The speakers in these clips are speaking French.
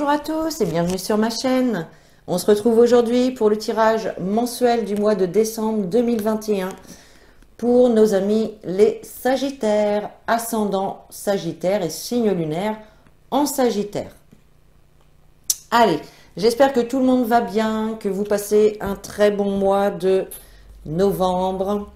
Bonjour à tous et bienvenue sur ma chaîne. On se retrouve aujourd'hui pour le tirage mensuel du mois de décembre 2021 pour nos amis les Sagittaires, ascendant Sagittaire et signe lunaire en Sagittaire. Allez, j'espère que tout le monde va bien, que vous passez un très bon mois de novembre.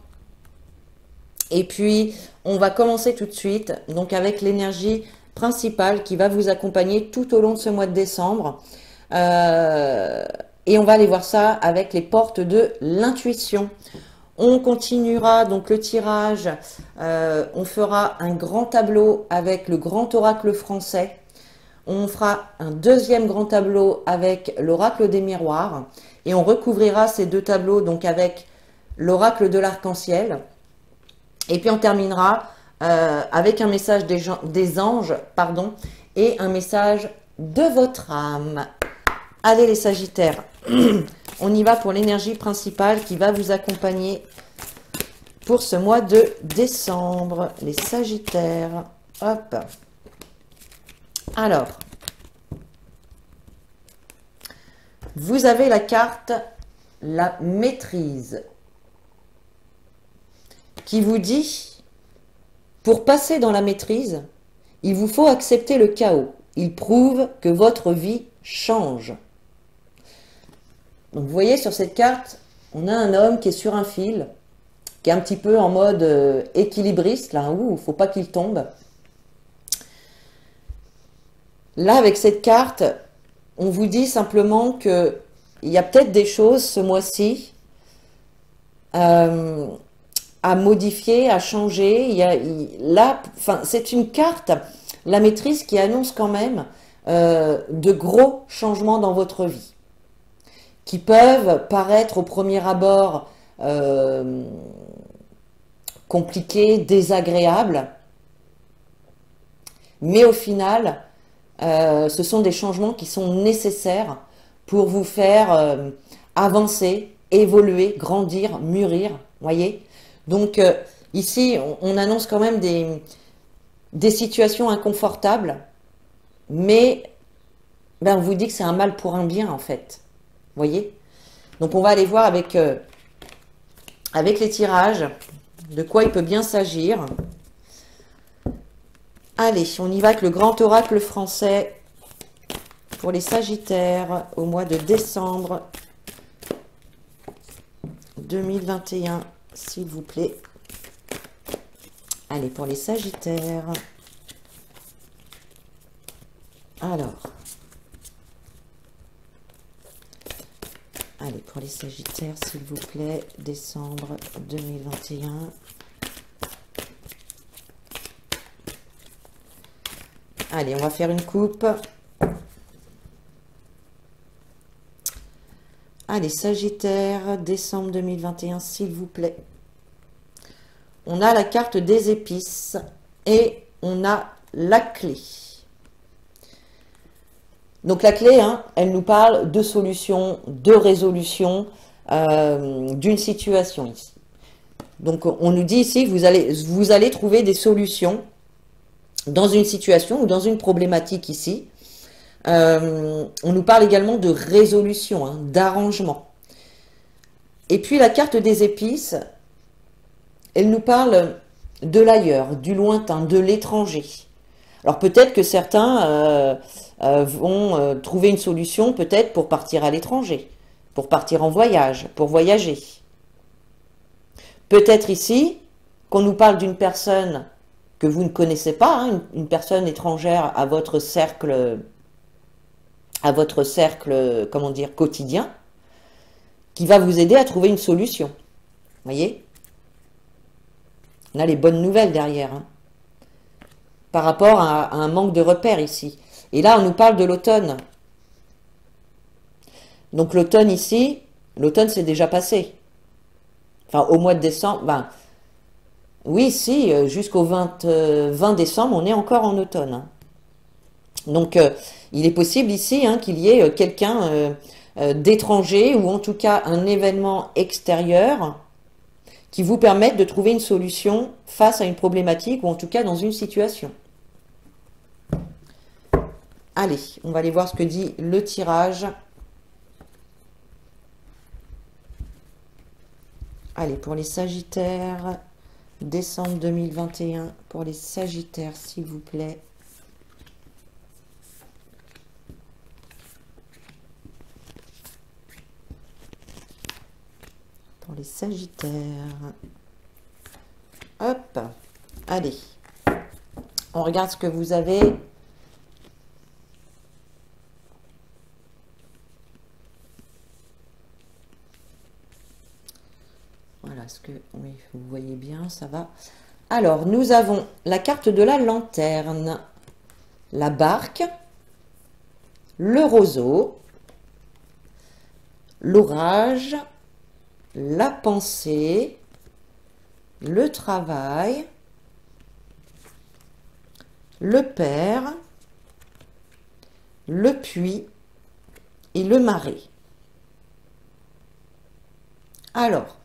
Et puis, on va commencer tout de suite donc avec l'énergie principale qui va vous accompagner tout au long de ce mois de décembre. Et on va aller voir ça avec les portes de l'intuition. On continuera donc le tirage. On fera un grand tableau avec le grand oracle français. On fera un deuxième grand tableau avec l'oracle des miroirs. Et on recouvrira ces deux tableaux donc avec l'oracle de l'arc-en-ciel. Et puis on terminera avec un message des anges, pardon, et un message de votre âme. Allez les Sagittaires, on y va pour l'énergie principale qui va vous accompagner pour ce mois de décembre. Les Sagittaires, hop. Alors, vous avez la carte la maîtrise qui vous dit, pour passer dans la maîtrise, il vous faut accepter le chaos. Il prouve que votre vie change. Donc vous voyez sur cette carte, on a un homme qui est sur un fil, qui est un petit peu en mode équilibriste, là, où il ne faut pas qu'il tombe. Là, avec cette carte, on vous dit simplement qu'il y a peut-être des choses ce mois-ci à modifier, à changer. Là, enfin, c'est une carte, la maîtrise, qui annonce quand même de gros changements dans votre vie, qui peuvent paraître au premier abord compliqués, désagréables, mais au final, ce sont des changements qui sont nécessaires pour vous faire avancer, évoluer, grandir, mûrir, voyez. Donc ici, on annonce quand même des situations inconfortables, mais ben, on vous dit que c'est un mal pour un bien en fait, voyez. Donc on va aller voir avec les tirages de quoi il peut bien s'agir. Allez, on y va avec le grand oracle français pour les Sagittaires au mois de décembre 2021. S'il vous plaît. Allez, pour les Sagittaires. Alors. Allez, pour les Sagittaires, s'il vous plaît. Décembre 2021. Allez, on va faire une coupe. Allez, Sagittaire, décembre 2021, s'il vous plaît. On a la carte des épices et on a la clé. Donc la clé, hein, elle nous parle de solution, de résolution d'une situation ici. Donc on nous dit ici que vous allez trouver des solutions dans une situation ou dans une problématique ici. On nous parle également de résolution, hein, d'arrangement. Et puis la carte des épices, elle nous parle de l'ailleurs, du lointain, de l'étranger. Alors peut-être que certains vont trouver une solution peut-être pour partir à l'étranger, pour partir en voyage, pour voyager. Peut-être ici qu'on nous parle d'une personne que vous ne connaissez pas, hein, une personne étrangère à votre cercle, comment dire, quotidien, qui va vous aider à trouver une solution. Voyez? On a les bonnes nouvelles derrière, hein, par rapport à un manque de repères ici. Et là, on nous parle de l'automne. Donc l'automne ici, l'automne c'est déjà passé. Enfin, au mois de décembre, ben, oui, si, jusqu'au 20 décembre, on est encore en automne, hein. Donc, il est possible ici, hein, qu'il y ait quelqu'un d'étranger ou en tout cas un événement extérieur qui vous permette de trouver une solution face à une problématique ou en tout cas dans une situation. Allez, on va aller voir ce que dit le tirage. Allez, pour les Sagittaires, décembre 2021, pour les Sagittaires, s'il vous plaît. Pour les Sagittaires. Hop, allez. On regarde ce que vous avez. Voilà, ce que oui, vous voyez bien, ça va. Alors, nous avons la carte de la lanterne, la barque, le roseau, l'orage, la pensée, le travail, le père, le puits et le marais. Alors,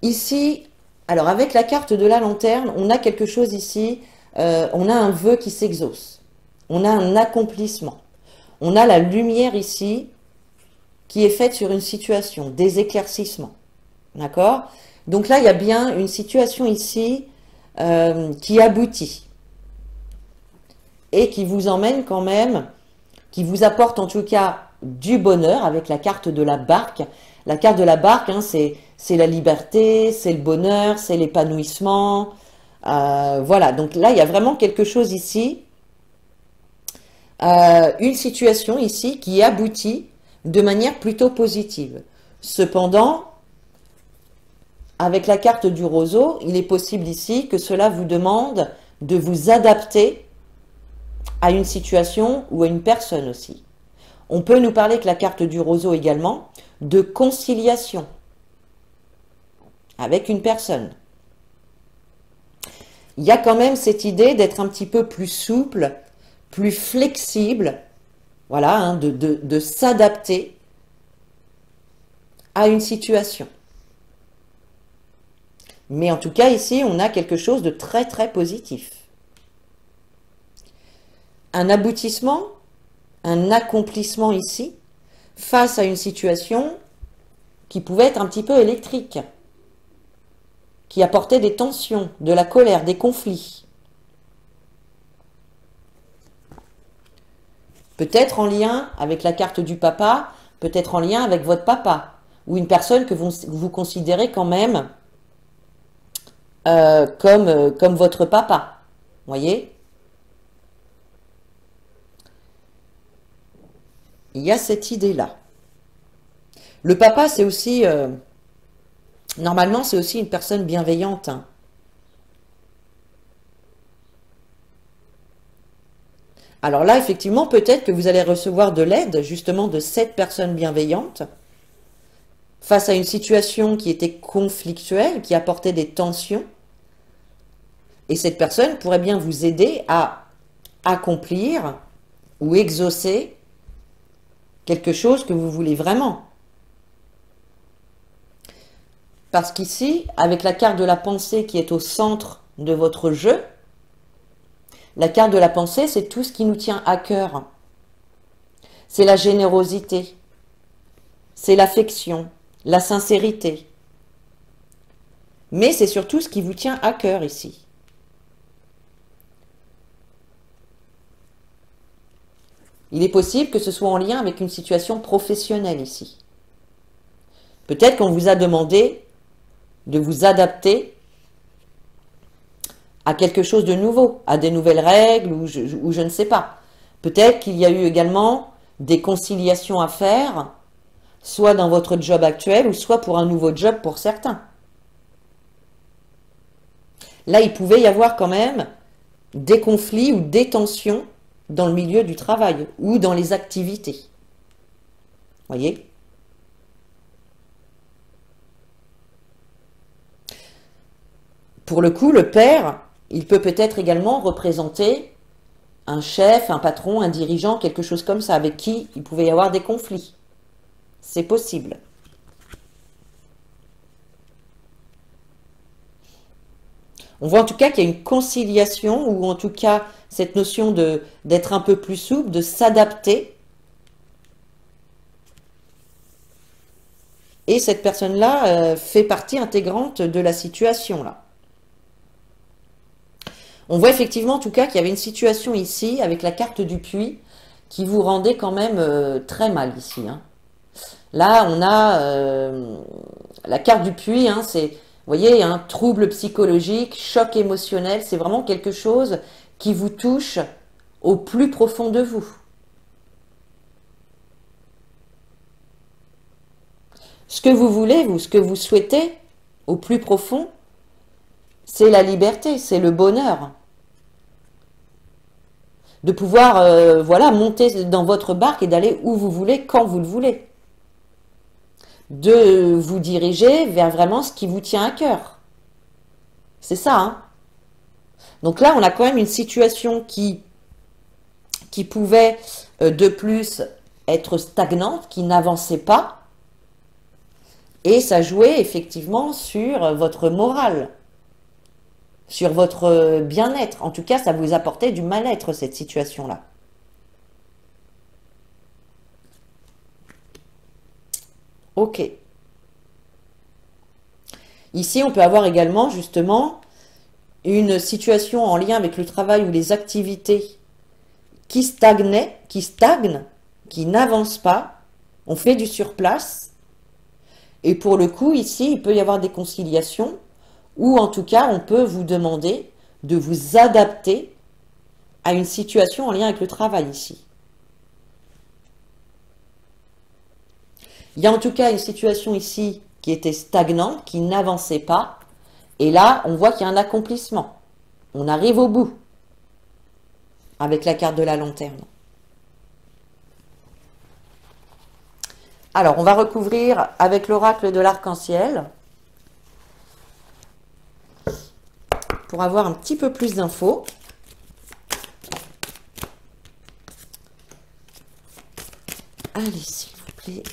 ici, alors avec la carte de la lanterne, on a quelque chose ici, on a un vœu qui s'exauce, on a un accomplissement, on a la lumière ici qui est faite sur une situation, des éclaircissements, d'accord? Donc là, il y a bien une situation ici qui aboutit et qui vous emmène quand même, qui vous apporte en tout cas du bonheur avec la carte de la barque. La carte de la barque, hein, c'est la liberté, c'est le bonheur, c'est l'épanouissement. Voilà, donc là, il y a vraiment quelque chose ici, une situation ici qui aboutit de manière plutôt positive. Cependant, avec la carte du roseau, il est possible ici que cela vous demande de vous adapter à une situation ou à une personne aussi. On peut nous parler, que la carte du roseau également, de conciliation avec une personne. Il y a quand même cette idée d'être un petit peu plus souple, plus flexible, voilà, hein, de s'adapter à une situation. Mais en tout cas, ici, on a quelque chose de très, très positif. Un aboutissement, un accomplissement ici, face à une situation qui pouvait être un petit peu électrique, qui apportait des tensions, de la colère, des conflits. Peut-être en lien avec la carte du papa, peut-être en lien avec votre papa, ou une personne que vous considérez quand même comme votre papa. Voyez ? Il y a cette idée-là. Le papa, c'est aussi, normalement, c'est aussi une personne bienveillante. Hein. Alors là, effectivement, peut-être que vous allez recevoir de l'aide, justement, de cette personne bienveillante, face à une situation qui était conflictuelle, qui apportait des tensions. Et cette personne pourrait bien vous aider à accomplir ou exaucer quelque chose que vous voulez vraiment. Parce qu'ici, avec la carte de la pensée qui est au centre de votre jeu, la carte de la pensée, c'est tout ce qui nous tient à cœur. C'est la générosité, c'est l'affection, la sincérité. Mais c'est surtout ce qui vous tient à cœur ici. Il est possible que ce soit en lien avec une situation professionnelle ici. Peut-être qu'on vous a demandé de vous adapter à quelque chose de nouveau, à des nouvelles règles ou je ne sais pas. Peut-être qu'il y a eu également des conciliations à faire, soit dans votre job actuel ou soit pour un nouveau job pour certains. Là, il pouvait y avoir quand même des conflits ou des tensions dans le milieu du travail ou dans les activités. Voyez ? Pour le coup, le père, il peut peut-être également représenter un chef, un patron, un dirigeant, quelque chose comme ça, avec qui il pouvait y avoir des conflits. C'est possible. On voit en tout cas qu'il y a une conciliation ou en tout cas cette notion d'être un peu plus souple, de s'adapter. Et cette personne-là fait partie intégrante de la situation là. On voit effectivement en tout cas qu'il y avait une situation ici avec la carte du puits qui vous rendait quand même très mal ici. Hein. Là, on a la carte du puits, hein, c'est, vous voyez, un trouble psychologique, choc émotionnel, c'est vraiment quelque chose qui vous touche au plus profond de vous. Ce que vous voulez, vous, ce que vous souhaitez, au plus profond, c'est la liberté, c'est le bonheur. De pouvoir, voilà, monter dans votre barque et d'aller où vous voulez, quand vous le voulez. De vous diriger vers vraiment ce qui vous tient à cœur. C'est ça, hein. Donc là, on a quand même une situation qui pouvait, de plus, être stagnante, qui n'avançait pas. Et ça jouait effectivement sur votre morale, sur votre bien-être. En tout cas, ça vous apportait du mal-être, cette situation-là. Ok. Ici, on peut avoir également, justement, une situation en lien avec le travail ou les activités qui stagnent, qui n'avancent pas. On fait du surplace. Et pour le coup, ici, il peut y avoir des conciliations ou en tout cas, on peut vous demander de vous adapter à une situation en lien avec le travail ici. Il y a en tout cas une situation ici qui était stagnante, qui n'avançait pas. Et là, on voit qu'il y a un accomplissement. On arrive au bout avec la carte de la lanterne. Alors, on va recouvrir avec l'oracle de l'arc-en-ciel pour avoir un petit peu plus d'infos. Allez, s'il vous plaît.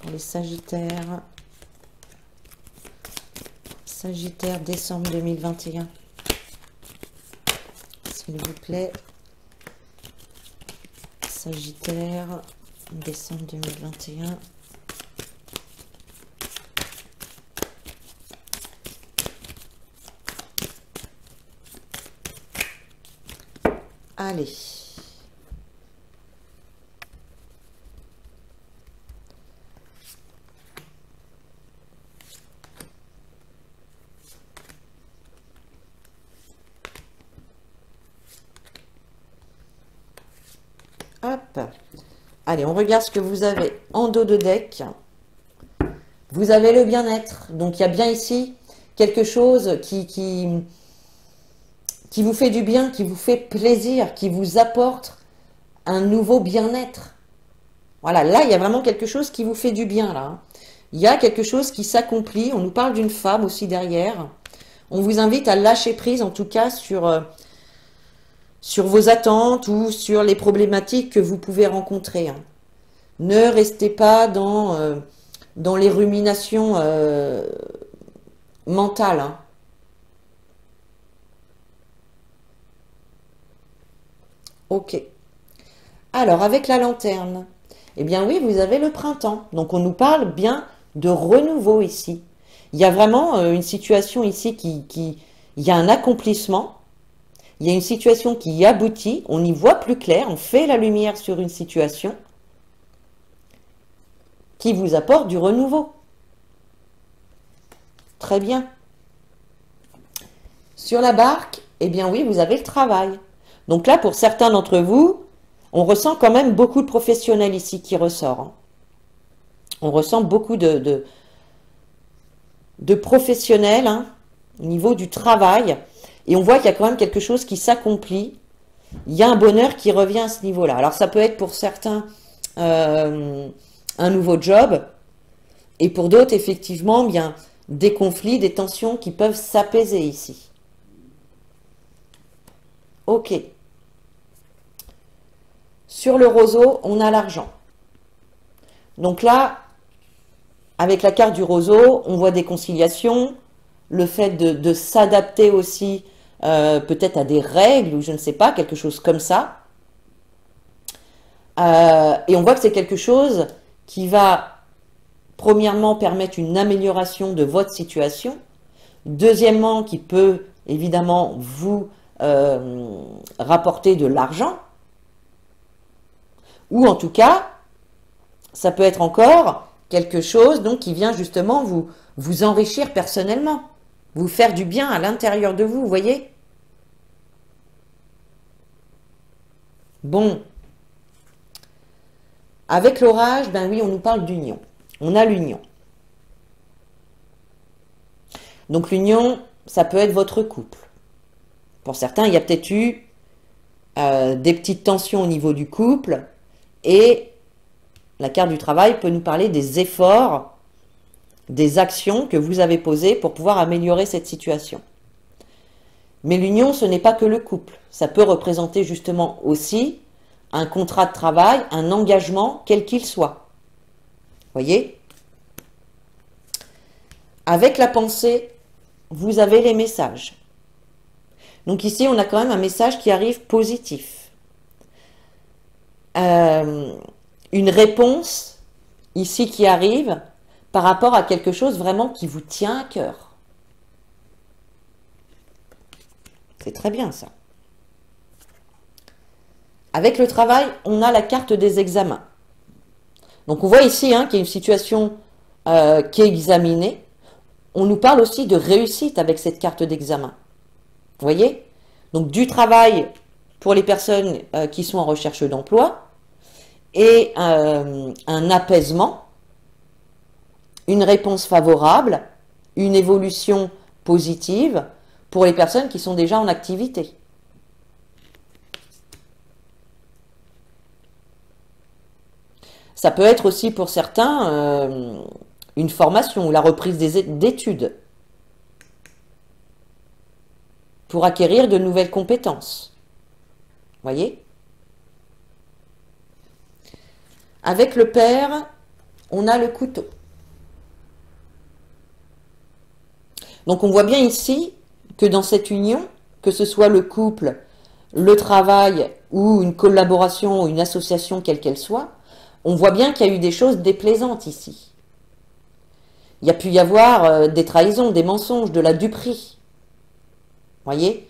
Pour les Sagittaires. Sagittaire, décembre 2021. S'il vous plaît. Sagittaire, décembre 2021. Allez. Hop. Allez, on regarde ce que vous avez en dos de deck. Vous avez le bien-être. Donc, il y a bien ici quelque chose qui vous fait du bien, qui vous fait plaisir, qui vous apporte un nouveau bien-être. Voilà, là, il y a vraiment quelque chose qui vous fait du bien, là. Il y a quelque chose qui s'accomplit. On nous parle d'une femme aussi derrière. On vous invite à lâcher prise, en tout cas, sur vos attentes ou sur les problématiques que vous pouvez rencontrer. Hein. Ne restez pas dans les ruminations mentales. Hein. Ok. Alors, avec la lanterne, eh bien oui, vous avez le printemps. Donc, on nous parle bien de renouveau ici. Il y a vraiment une situation ici il y a un accomplissement. Il y a une situation qui aboutit, on y voit plus clair, on fait la lumière sur une situation qui vous apporte du renouveau. Très bien. Sur la barque, eh bien oui, vous avez le travail. Donc là, pour certains d'entre vous, on ressent quand même beaucoup de professionnels ici qui ressort. Hein. On ressent beaucoup de professionnels hein, au niveau du travail. Et on voit qu'il y a quand même quelque chose qui s'accomplit. Il y a un bonheur qui revient à ce niveau-là. Alors, ça peut être pour certains un nouveau job. Et pour d'autres, effectivement, bien des conflits, des tensions qui peuvent s'apaiser ici. Ok. Sur le roseau, on a l'argent. Donc là, avec la carte du roseau, on voit des conciliations, le fait de s'adapter aussi peut-être à des règles ou je ne sais pas, quelque chose comme ça. Et on voit que c'est quelque chose qui va premièrement permettre une amélioration de votre situation, deuxièmement qui peut évidemment vous rapporter de l'argent, ou en tout cas ça peut être encore quelque chose donc qui vient justement vous enrichir personnellement, vous faire du bien à l'intérieur de vous, vous voyez? Bon, avec l'orage, ben oui, on nous parle d'union. On a l'union. Donc l'union, ça peut être votre couple. Pour certains, il y a peut-être eu des petites tensions au niveau du couple et la carte du travail peut nous parler des efforts, des actions que vous avez posées pour pouvoir améliorer cette situation. Mais l'union, ce n'est pas que le couple. Ça peut représenter justement aussi un contrat de travail, un engagement, quel qu'il soit. Voyez? Avec la pensée, vous avez les messages. Donc ici, on a quand même un message qui arrive positif. Une réponse ici qui arrive par rapport à quelque chose vraiment qui vous tient à cœur. C'est très bien ça. Avec le travail, on a la carte des examens. Donc on voit ici qu'il y a une situation qui est examinée. On nous parle aussi de réussite avec cette carte d'examen. Vous voyez? Donc du travail pour les personnes qui sont en recherche d'emploi et un apaisement, une réponse favorable, une évolution positive pour les personnes qui sont déjà en activité. Ça peut être aussi pour certains une formation ou la reprise d'études pour acquérir de nouvelles compétences. Voyez? Avec le père, on a le couteau. Donc on voit bien ici que dans cette union, que ce soit le couple, le travail ou une collaboration ou une association quelle qu'elle soit, on voit bien qu'il y a eu des choses déplaisantes ici. Il y a pu y avoir des trahisons, des mensonges, de la duperie. Voyez?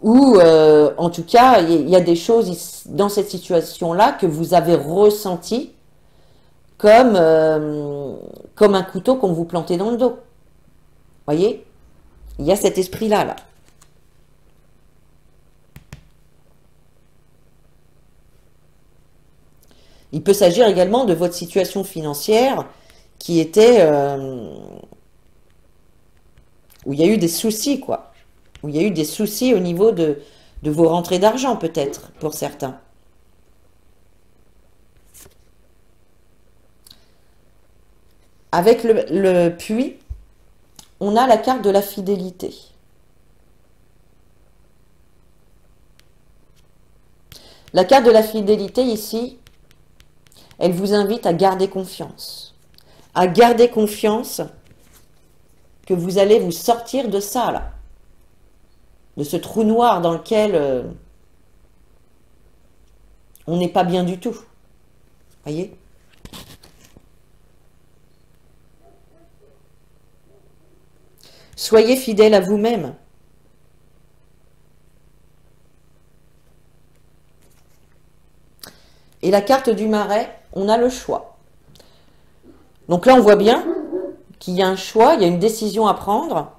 Ou en tout cas, il y a des choses dans cette situation-là que vous avez ressenties comme un couteau qu'on vous plantait dans le dos. Voyez? Il y a cet esprit-là, là. Il peut s'agir également de votre situation financière qui était où il y a eu des soucis, quoi. Où il y a eu des soucis au niveau de vos rentrées d'argent, peut-être, pour certains. Avec le puits, on a la carte de la fidélité. La carte de la fidélité, ici, elle vous invite à garder confiance. À garder confiance que vous allez vous sortir de ça, là. De ce trou noir dans lequel on n'est pas bien du tout. Voyez? Soyez fidèle à vous-même. Et la carte du marais, on a le choix. Donc là, on voit bien qu'il y a un choix, il y a une décision à prendre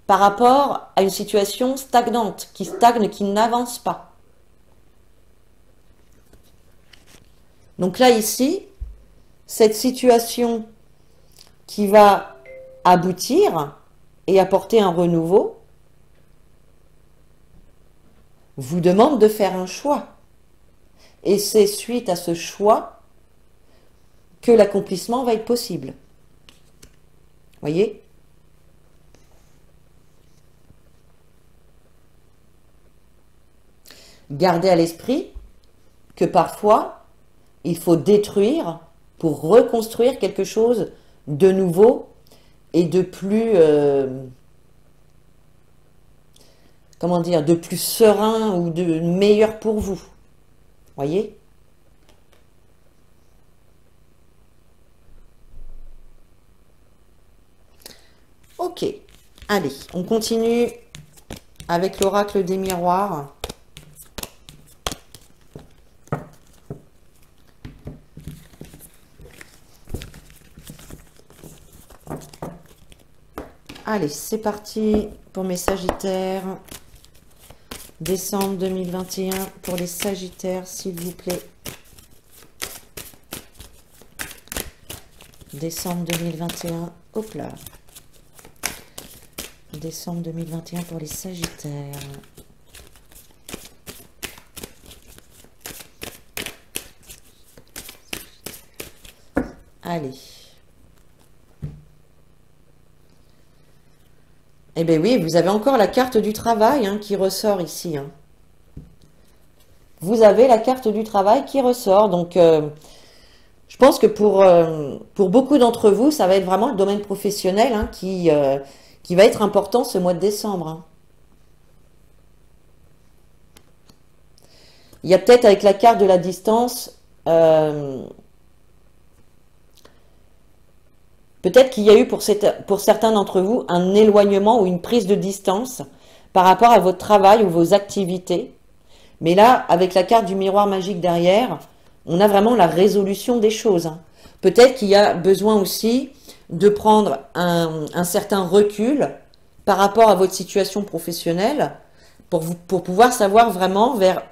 par rapport à une situation stagnante, qui stagne, qui n'avance pas. Donc là, ici, cette situation qui va aboutir et apporter un renouveau vous demande de faire un choix. Et c'est suite à ce choix que l'accomplissement va être possible. Voyez? Gardez à l'esprit que parfois, il faut détruire pour reconstruire quelque chose de nouveau et de plus, comment dire, de plus serein ou de meilleur pour vous. Voyez? Ok, allez, on continue avec l'oracle des miroirs. Allez, c'est parti pour mes Sagittaires. Décembre 2021 pour les Sagittaires, s'il vous plaît. Décembre 2021, hop là. Décembre 2021 pour les Sagittaires. Allez. Eh bien oui, vous avez encore la carte du travail hein, qui ressort ici. Hein. Vous avez la carte du travail qui ressort. Donc, je pense que pour beaucoup d'entre vous, ça va être vraiment le domaine professionnel hein, qui va être important ce mois de décembre. Hein. Il y a peut-être avec la carte de la distance, peut-être qu'il y a eu pour certains d'entre vous un éloignement ou une prise de distance par rapport à votre travail ou vos activités. Mais là, avec la carte du miroir magique derrière, on a vraiment la résolution des choses. Hein. Peut-être qu'il y a besoin aussi de prendre un certain recul par rapport à votre situation professionnelle pour pouvoir savoir vraiment vers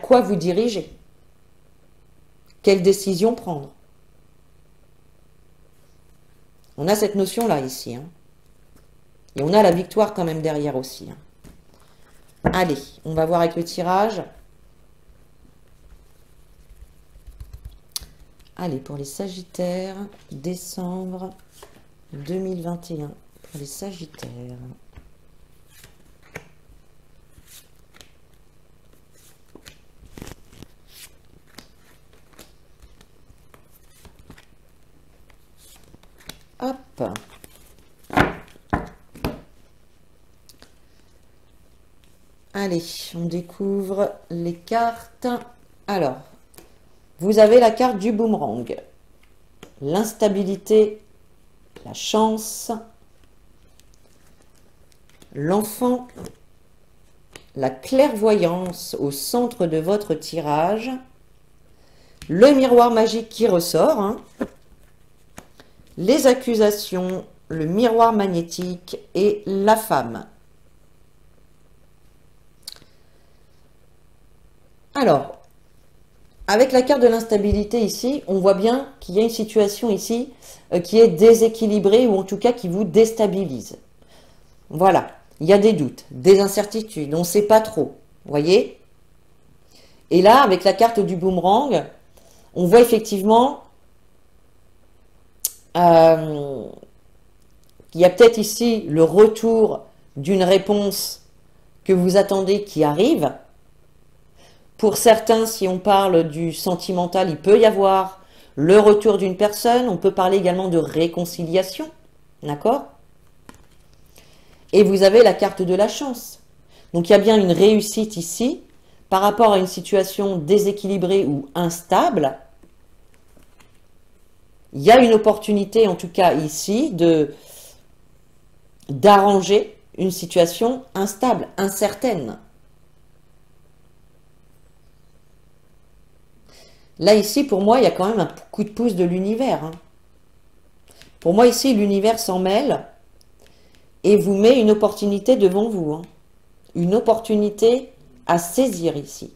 quoi vous dirigez. Quelle décision prendre. On a cette notion-là ici. Hein. Et on a la victoire quand même derrière aussi. Hein. Allez, on va voir avec le tirage. Allez, pour les Sagittaires, décembre 2021. Pour les Sagittaires. Hop. Allez, on découvre les cartes. Alors, vous avez la carte du boomerang. L'instabilité, la chance, l'enfant, la clairvoyance au centre de votre tirage, le miroir magique qui ressort, hein, les accusations, le miroir magnétique et la femme. Alors, avec la carte de l'instabilité ici, on voit bien qu'il y a une situation ici qui est déséquilibrée ou en tout cas qui vous déstabilise. Voilà, il y a des doutes, des incertitudes, on ne sait pas trop, vous voyez? Et là, avec la carte du boomerang, on voit effectivement qu'il y a peut-être ici le retour d'une réponse que vous attendez qui arrive. Pour certains, si on parle du sentimental, il peut y avoir le retour d'une personne. On peut parler également de réconciliation. D'accord? Et vous avez la carte de la chance. Donc, il y a bien une réussite ici par rapport à une situation déséquilibrée ou instable. Il y a une opportunité, en tout cas ici, d'arranger une situation instable, incertaine. Là, ici, pour moi, il y a quand même un coup de pouce de l'univers. Hein. Pour moi, ici, l'univers s'en mêle et vous met une opportunité devant vous. Hein. Une opportunité à saisir ici.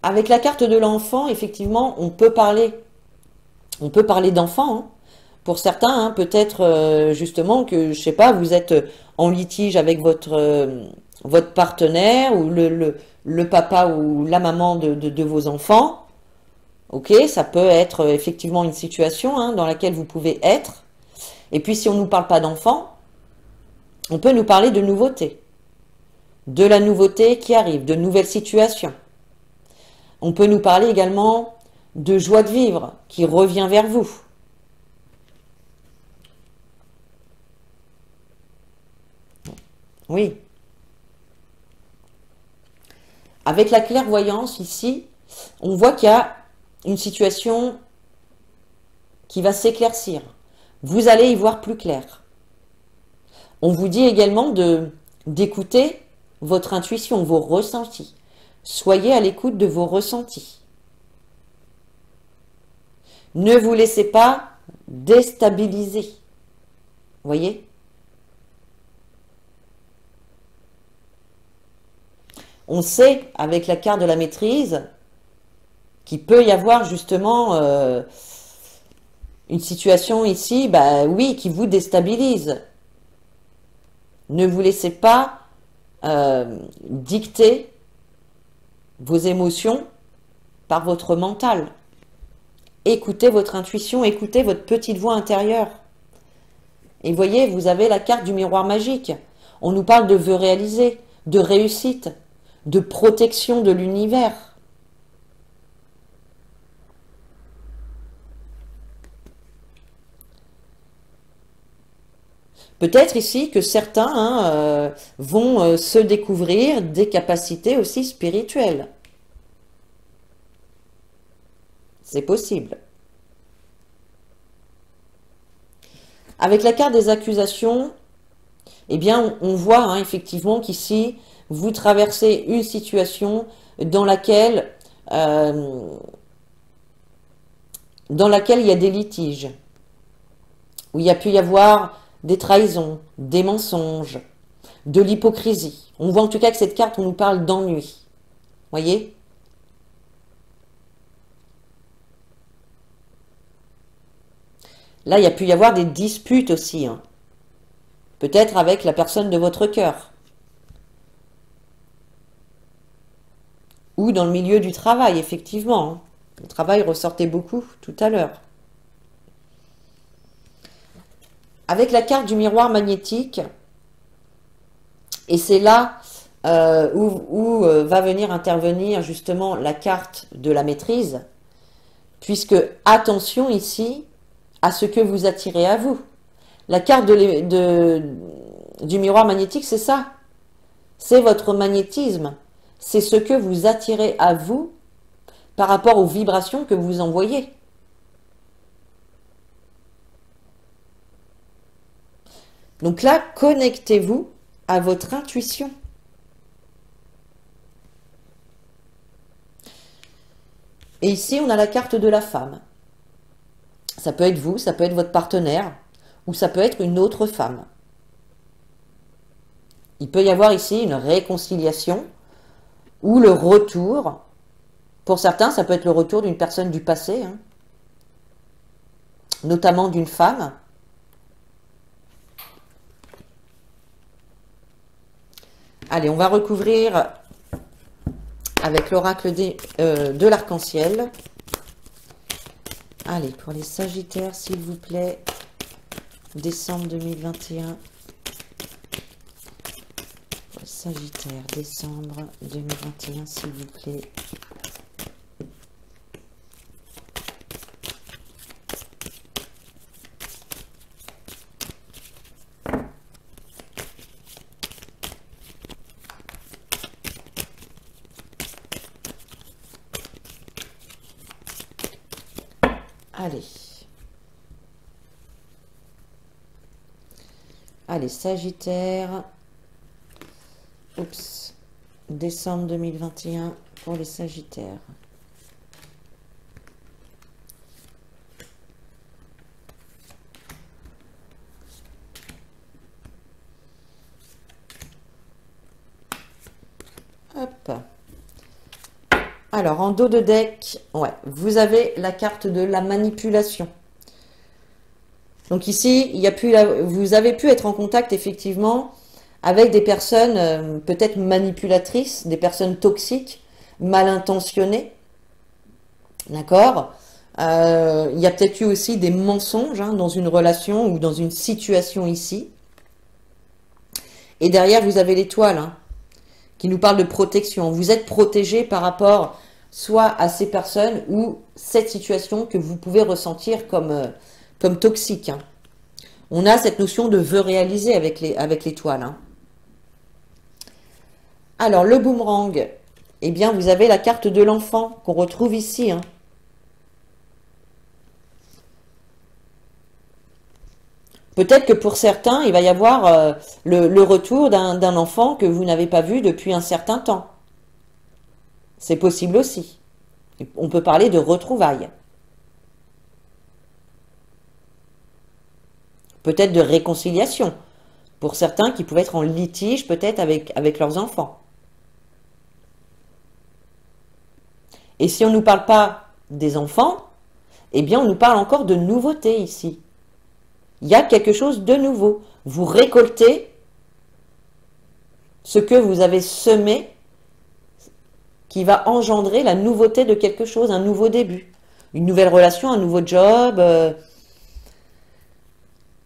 Avec la carte de l'enfant, effectivement, on peut parler d'enfant. Hein. Pour certains, hein, peut-être justement que, je sais pas, vous êtes en litige avec votre partenaire ou le papa ou la maman de vos enfants. Ok, ça peut être effectivement une situation hein, dans laquelle vous pouvez être. Et puis si on ne nous parle pas d'enfants, on peut nous parler de nouveautés. De la nouveauté qui arrive, de nouvelles situations. On peut nous parler également de joie de vivre qui revient vers vous. Oui. Avec la clairvoyance ici, on voit qu'il y a une situation qui va s'éclaircir. Vous allez y voir plus clair. On vous dit également d'écouter votre intuition, vos ressentis. Soyez à l'écoute de vos ressentis. Ne vous laissez pas déstabiliser. Voyez ? On sait, avec la carte de la maîtrise, qu'il peut y avoir justement une situation ici, bah oui, qui vous déstabilise. Ne vous laissez pas dicter vos émotions par votre mental. Écoutez votre intuition, écoutez votre petite voix intérieure. Et voyez, vous avez la carte du miroir magique. On nous parle de vœux réalisés, de réussite, de protection de l'univers. Peut-être ici que certains vont se découvrir des capacités aussi spirituelles. C'est possible. Avec la carte des accusations, eh bien, on voit effectivement qu'ici, vous traversez une situation dans laquelle il y a des litiges, où il y a pu y avoir des trahisons, des mensonges, de l'hypocrisie. On voit en tout cas que cette carte, on nous parle d'ennui. Voyez ? Là, il y a pu y avoir des disputes aussi. Peut-être avec la personne de votre cœur. Ou dans le milieu du travail, effectivement. Le travail ressortait beaucoup tout à l'heure. Avec la carte du miroir magnétique, et c'est là où va venir intervenir justement la carte de la maîtrise, puisque attention ici à ce que vous attirez à vous. La carte du miroir magnétique, c'est ça. C'est votre magnétisme. C'est ce que vous attirez à vous par rapport aux vibrations que vous envoyez. Donc là, connectez-vous à votre intuition. Et ici, on a la carte de la femme. Ça peut être vous, ça peut être votre partenaire, ou ça peut être une autre femme. Il peut y avoir ici une réconciliation ou le retour. Pour certains, ça peut être le retour d'une personne du passé, notamment d'une femme. Allez, on va recouvrir avec l'oracle de l'arc-en-ciel. Allez, pour les Sagittaires, s'il vous plaît, décembre 2021. Pour les Sagittaires, décembre 2021, s'il vous plaît. Allez. Allez, Sagittaire. Oups. Décembre 2021 pour les Sagittaires. Hop. Alors, en dos de deck, ouais, vous avez la carte de la manipulation. Donc ici, vous avez pu être en contact effectivement avec des personnes peut-être manipulatrices, des personnes toxiques, mal intentionnées. D'accord ? Il y a peut-être eu aussi des mensonges dans une relation ou dans une situation ici. Et derrière, vous avez l'étoile qui nous parle de protection. Vous êtes protégé par rapport soit à ces personnes ou cette situation que vous pouvez ressentir comme toxique. Hein. On a cette notion de vœu réalisé avec l'étoile. Hein. Alors, le boomerang, eh bien, vous avez la carte de l'enfant qu'on retrouve ici. Hein. Peut-être que pour certains, il va y avoir le retour d'un enfant que vous n'avez pas vu depuis un certain temps. C'est possible aussi. On peut parler de retrouvailles. Peut-être de réconciliation. Pour certains qui pouvaient être en litige peut-être avec leurs enfants. Et si on ne nous parle pas des enfants, eh bien on nous parle encore de nouveautés ici. Il y a quelque chose de nouveau. Vous récoltez ce que vous avez semé qui va engendrer la nouveauté de quelque chose, un nouveau début. Une nouvelle relation, un nouveau job,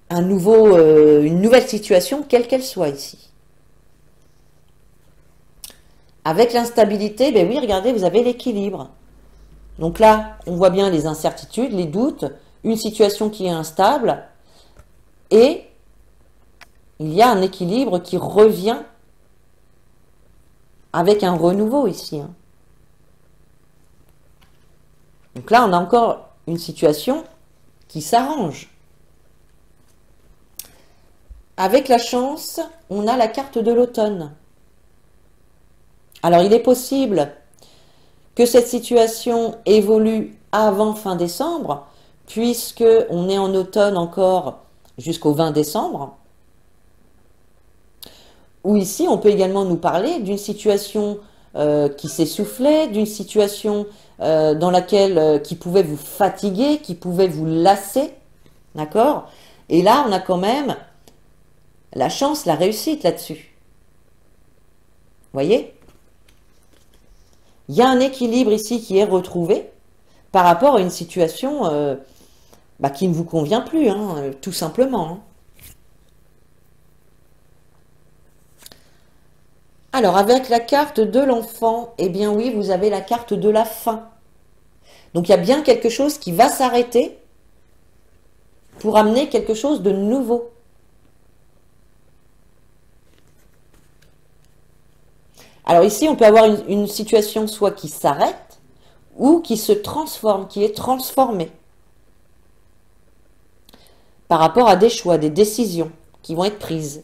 une nouvelle situation, quelle qu'elle soit ici. Avec l'instabilité, ben oui, regardez, vous avez l'équilibre. Donc là, on voit bien les incertitudes, les doutes, une situation qui est instable, et il y a un équilibre qui revient avec un renouveau ici. Hein. Donc là, on a encore une situation qui s'arrange. Avec la chance, on a la carte de l'automne. Alors, il est possible que cette situation évolue avant fin décembre, puisque on est en automne encore jusqu'au 20 décembre. Ou ici, on peut également nous parler d'une situation qui s'essoufflait, d'une situation dans laquelle qui pouvait vous fatiguer, qui pouvait vous lasser, d'accord? Et là, on a quand même la chance, la réussite là-dessus. Vous voyez? Il y a un équilibre ici qui est retrouvé par rapport à une situation qui ne vous convient plus, hein, tout simplement. Hein. Alors, avec la carte de l'enfant, eh bien oui, vous avez la carte de la fin. Donc, il y a bien quelque chose qui va s'arrêter pour amener quelque chose de nouveau. Alors ici, on peut avoir une situation soit qui s'arrête ou qui se transforme, qui est transformée par rapport à des choix, des décisions qui vont être prises.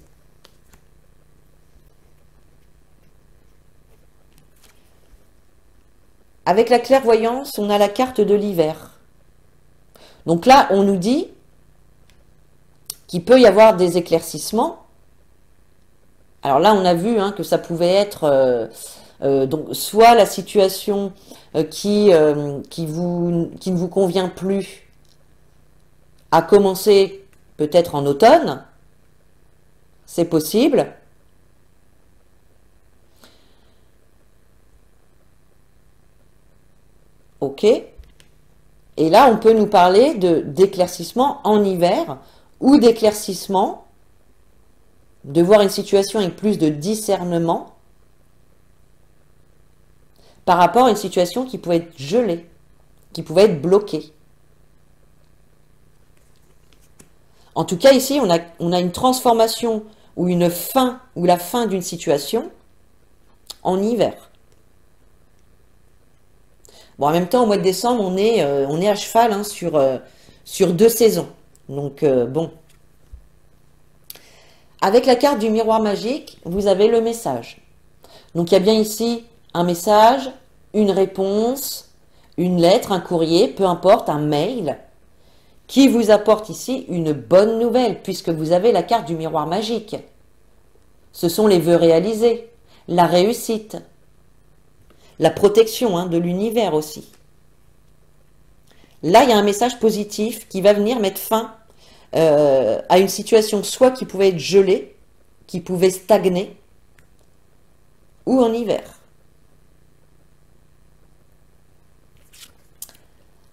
Avec la clairvoyance, on a la carte de l'hiver. Donc là, on nous dit qu'il peut y avoir des éclaircissements. Alors là, on a vu que ça pouvait être donc soit la situation qui ne vous convient plus a commencé peut-être en automne, c'est possible. Ok. Et là, on peut nous parler d'éclaircissement en hiver ou d'éclaircissement, de voir une situation avec plus de discernement par rapport à une situation qui pouvait être gelée, qui pouvait être bloquée. En tout cas, ici, on a une transformation ou une fin, ou la fin d'une situation en hiver. Bon, en même temps, au mois de décembre, on est à cheval sur 2 saisons. Donc, bon. Avec la carte du miroir magique, vous avez le message. Donc, il y a bien ici un message, une réponse, une lettre, un courrier, peu importe, un mail, qui vous apporte ici une bonne nouvelle, puisque vous avez la carte du miroir magique. Ce sont les vœux réalisés, la réussite, la protection de l'univers aussi. Là, il y a un message positif qui va venir mettre fin à une situation soit qui pouvait être gelée, qui pouvait stagner, ou en hiver.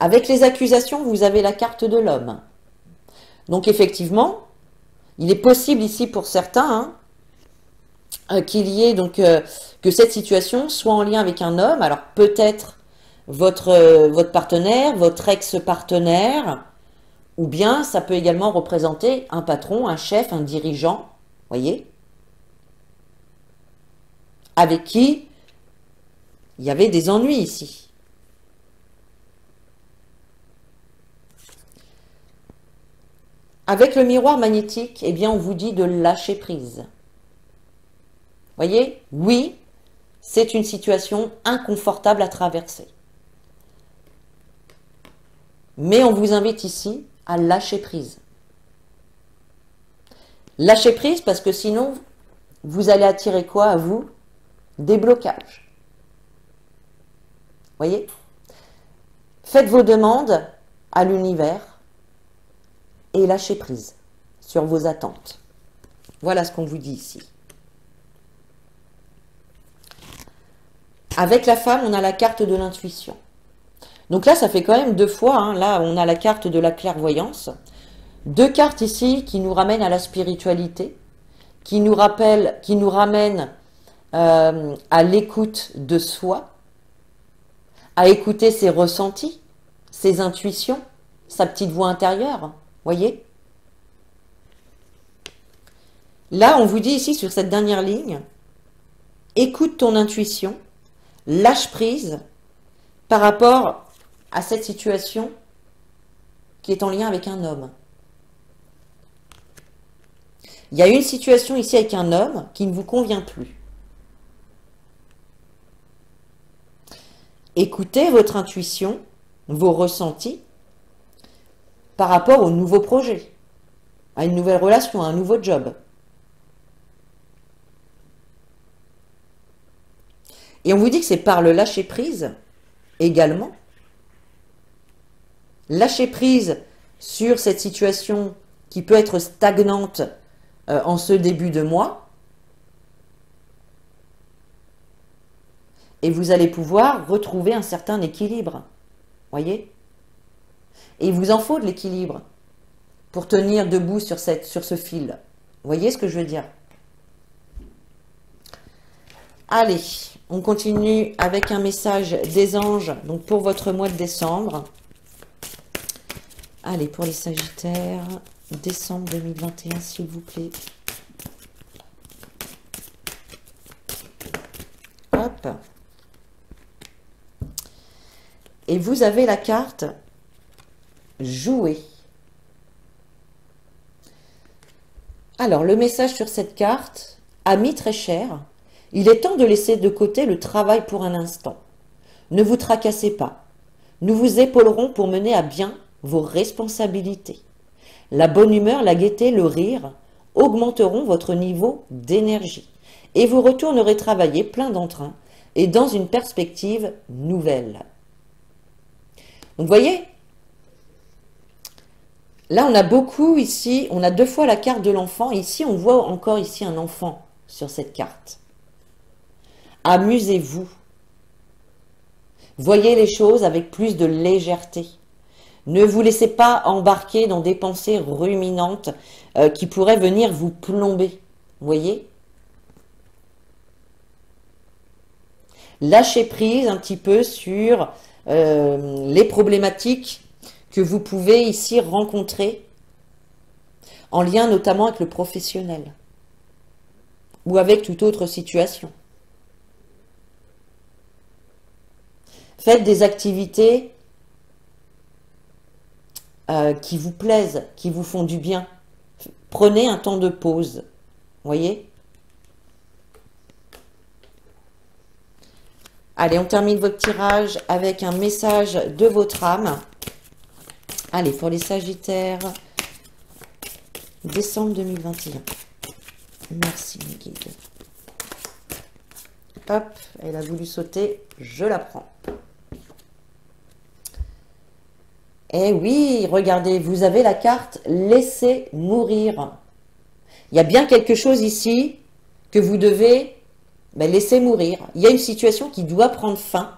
Avec les accusations, vous avez la carte de l'homme. Donc effectivement, il est possible ici pour certains qu'il y ait donc que cette situation soit en lien avec un homme. Alors peut-être votre partenaire, votre ex-partenaire, ou bien ça peut également représenter un patron, un chef, un dirigeant, voyez, avec qui il y avait des ennuis ici. Avec le miroir magnétique, eh bien, on vous dit de lâcher prise. Voyez, oui, c'est une situation inconfortable à traverser. Mais on vous invite ici à lâcher prise. Lâcher prise parce que sinon, vous allez attirer quoi à vous? Des blocages. Voyez? Faites vos demandes à l'univers et lâchez prise sur vos attentes. Voilà ce qu'on vous dit ici. Avec la femme, on a la carte de l'intuition. Donc là, ça fait quand même 2 fois. Hein. Là, on a la carte de la clairvoyance. 2 cartes ici qui nous ramènent à la spiritualité, qui nous ramènent à l'écoute de soi, à écouter ses ressentis, ses intuitions, sa petite voix intérieure. Voyez? Là, on vous dit ici sur cette dernière ligne, écoute ton intuition, lâche prise par rapport à cette situation qui est en lien avec un homme. Il y a une situation ici avec un homme qui ne vous convient plus. Écoutez votre intuition, vos ressentis par rapport au nouveau projet, à une nouvelle relation, à un nouveau job. Et on vous dit que c'est par le lâcher prise également. Lâcher prise sur cette situation qui peut être stagnante en ce début de mois. Et vous allez pouvoir retrouver un certain équilibre. Voyez? Et il vous en faut de l'équilibre pour tenir debout sur ce fil. Vous voyez ce que je veux dire? Allez, on continue avec un message des anges donc pour votre mois de décembre. Allez, pour les Sagittaires, décembre 2021, s'il vous plaît. Hop. Et vous avez la carte jouer. Alors, le message sur cette carte, ami très cher, il est temps de laisser de côté le travail pour un instant. Ne vous tracassez pas. Nous vous épaulerons pour mener à bien vos responsabilités. La bonne humeur, la gaieté, le rire augmenteront votre niveau d'énergie et vous retournerez travailler plein d'entrain et dans une perspective nouvelle. Donc, vous voyez, là, on a beaucoup ici, on a 2 fois la carte de l'enfant. Ici, on voit encore ici un enfant sur cette carte. Amusez-vous. Voyez les choses avec plus de légèreté. Ne vous laissez pas embarquer dans des pensées ruminantes qui pourraient venir vous plomber. Vous voyez? Lâchez prise un petit peu sur les problématiques que vous pouvez ici rencontrer en lien notamment avec le professionnel ou avec toute autre situation. Faites des activités qui vous plaisent, qui vous font du bien. Prenez un temps de pause. Voyez? Allez, on termine votre tirage avec un message de votre âme. Allez, pour les Sagittaires, décembre 2021. Merci, mes guides. Hop, elle a voulu sauter, je la prends. Eh oui, regardez, vous avez la carte « Laissez mourir ». Il y a bien quelque chose ici que vous devez laisser mourir. Il y a une situation qui doit prendre fin,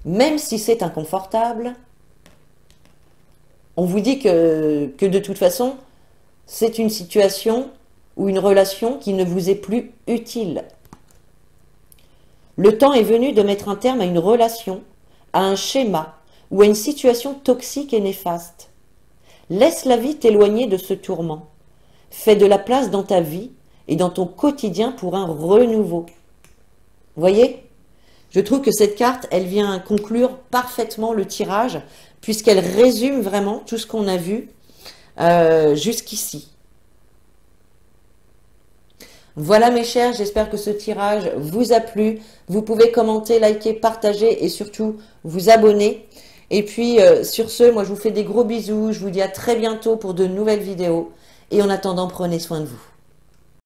même si c'est inconfortable. On vous dit que de toute façon, c'est une situation ou une relation qui ne vous est plus utile. Le temps est venu de mettre un terme à une relation à un schéma ou à une situation toxique et néfaste. Laisse la vie t'éloigner de ce tourment. Fais de la place dans ta vie et dans ton quotidien pour un renouveau. Voyez ? Je trouve que cette carte, elle vient conclure parfaitement le tirage, puisqu'elle résume vraiment tout ce qu'on a vu jusqu'ici. Voilà mes chers, j'espère que ce tirage vous a plu. Vous pouvez commenter, liker, partager et surtout vous abonner. Et puis sur ce, moi je vous fais des gros bisous, je vous dis à très bientôt pour de nouvelles vidéos. Et en attendant, prenez soin de vous.